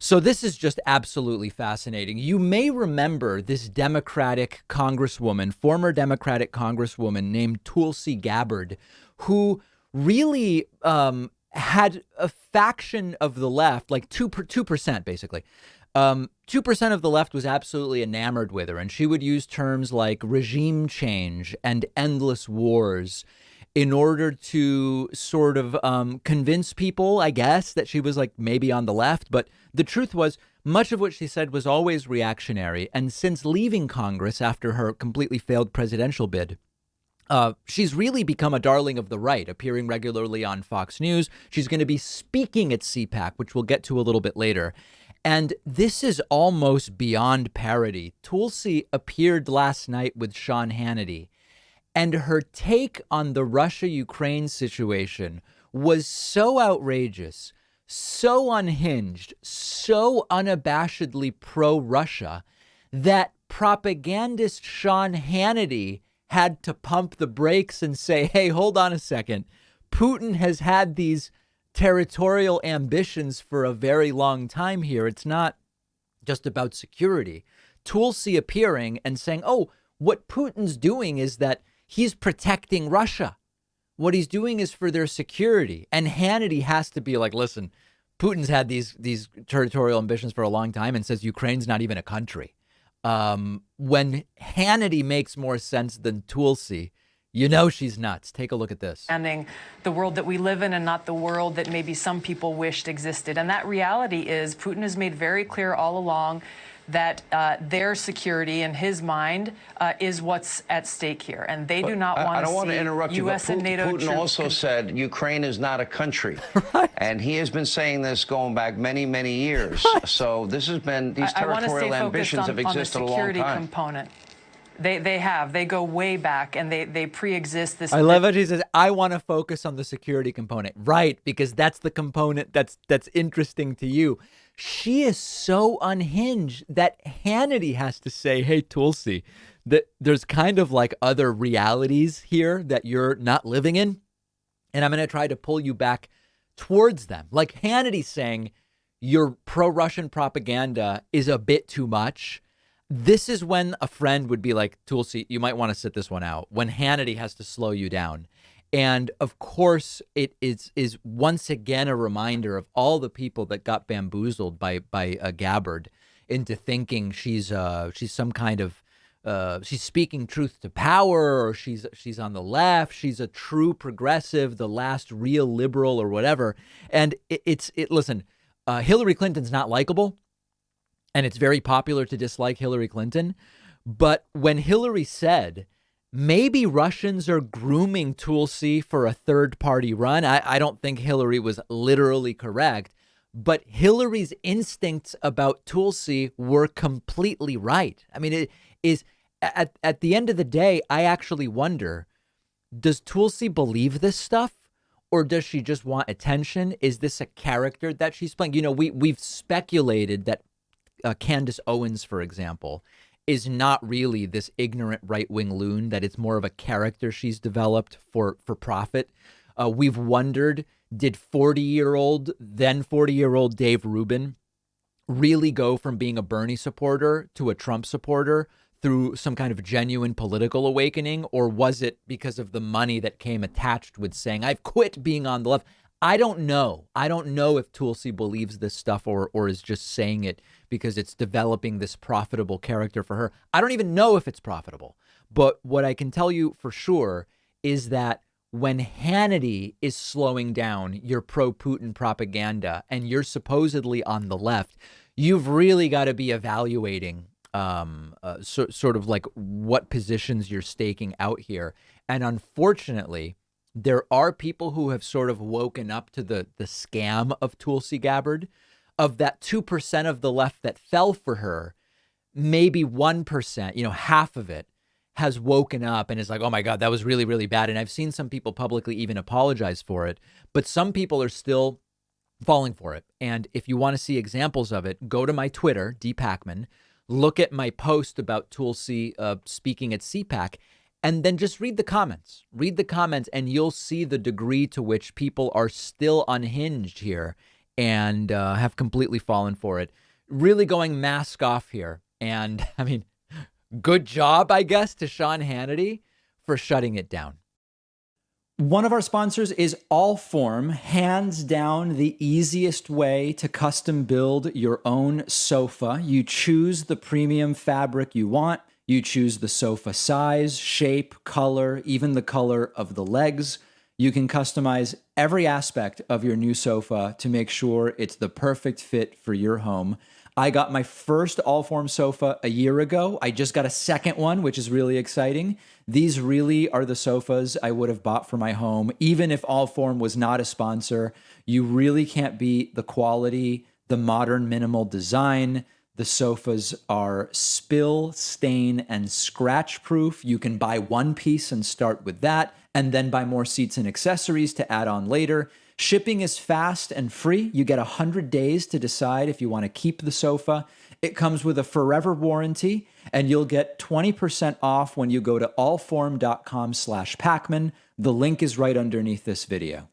So this is just absolutely fascinating. You may remember this Democratic Congresswoman, former Democratic Congresswoman named Tulsi Gabbard, who really had a faction of the left, like 2% basically. 2% of the left was absolutely enamored with her, and she would use terms like regime change and endless wars in order to sort of convince people, I guess, that she was like maybe on the left. But the truth was, much of what she said was always reactionary. And since leaving Congress after her completely failed presidential bid, she's really become a darling of the right, appearing regularly on Fox News. She's going to be speaking at CPAC, which we'll get to a little bit later. And this is almost beyond parody. Tulsi appeared last night with Sean Hannity, and her take on the Russia-Ukraine situation was so outrageous, so unhinged, so unabashedly pro-Russia that propagandist Sean Hannity had to pump the brakes and say, hey, hold on a second. Putin has had these territorial ambitions for a very long time here. It's not just about security. Tulsi appearing and saying, oh, what Putin's doing is that he's protecting Russia. What he's doing is for their security. And Hannity has to be like, listen, Putin's had these territorial ambitions for a long time and says Ukraine's not even a country. When Hannity makes more sense than Tulsi, you know she's nuts. Take a look at this. The world that we live in and not the world that maybe some people wished existed. And that reality is Putin has made very clear all along that their security in his mind is what's at stake here. And they do not want to see. I don't want to interrupt you, U.S. and NATO Putin also said Ukraine is not a country. Right. And he has been saying this going back many, many years. Right. So this has been, these territorial ambitions have existed a long time. On the security component. They go way back, and they pre-exist this. I love it. He says, I want to focus on the security component. Right, because that's the component that's interesting to you. She is so unhinged that Hannity has to say, hey, Tulsi, that there's kind of like other realities here that you're not living in. And I'm going to try to pull you back towards them. Like Hannity saying your pro-Russian propaganda is a bit too much. This is when a friend would be like, Tulsi, you might want to sit this one out, when Hannity has to slow you down. And of course, it is once again a reminder of all the people that got bamboozled by Gabbard into thinking she's some kind of she's speaking truth to power, or she's on the left. She's a true progressive, the last real liberal or whatever. And listen, Hillary Clinton's not likable. And it's very popular to dislike Hillary Clinton. But when Hillary said, maybe Russians are grooming Tulsi for a third party run, I don't think Hillary was literally correct. But Hillary's instincts about Tulsi were completely right. I mean, it is at the end of the day, I actually wonder, does Tulsi believe this stuff? Or does she just want attention? Is this a character that she's playing? You know, we've speculated that Candace Owens, for example, is not really this ignorant right-wing loon, that it's more of a character she's developed for profit. We've wondered, did 40-year-old Dave Rubin really go from being a Bernie supporter to a Trump supporter through some kind of genuine political awakening? Or was it because of the money that came attached with saying, I've quit being on the left? I don't know. I don't know if Tulsi believes this stuff or is just saying it because it's developing this profitable character for her. I don't even know if it's profitable. But what I can tell you for sure is that when Hannity is slowing down your pro-Putin propaganda and you're supposedly on the left, you've really got to be evaluating sort of like what positions you're staking out here. And unfortunately, there are people who have sort of woken up to the scam of Tulsi Gabbard. Of that 2% of the left that fell for her, maybe 1%, half of it has woken up and is like, oh my God, that was really, really bad. And I've seen some people publicly even apologize for it, but some people are still falling for it. And if you want to see examples of it, go to my Twitter, dpacman, look at my post about Tulsi speaking at CPAC, and then just read the comments. Read the comments and you'll see the degree to which people are still unhinged here and have completely fallen for it. Really going mask off here. And I mean, good job, I guess, to Sean Hannity for shutting it down. One of our sponsors is Allform, hands down the easiest way to custom build your own sofa. You choose the premium fabric you want. You choose the sofa size, shape, color, even the color of the legs. You can customize every aspect of your new sofa to make sure it's the perfect fit for your home. I got my first Allform sofa a year ago. I just got a second one, which is really exciting. These really are the sofas I would have bought for my home. Even if Allform was not a sponsor, you really can't beat the quality, the modern minimal design. The sofas are spill, stain, and scratch proof. You can buy one piece and start with that, and then buy more seats and accessories to add on later. Shipping is fast and free. You get 100 days to decide if you want to keep the sofa. It comes with a forever warranty, and you'll get 20% off when you go to allform.com/Pacman. The link is right underneath this video.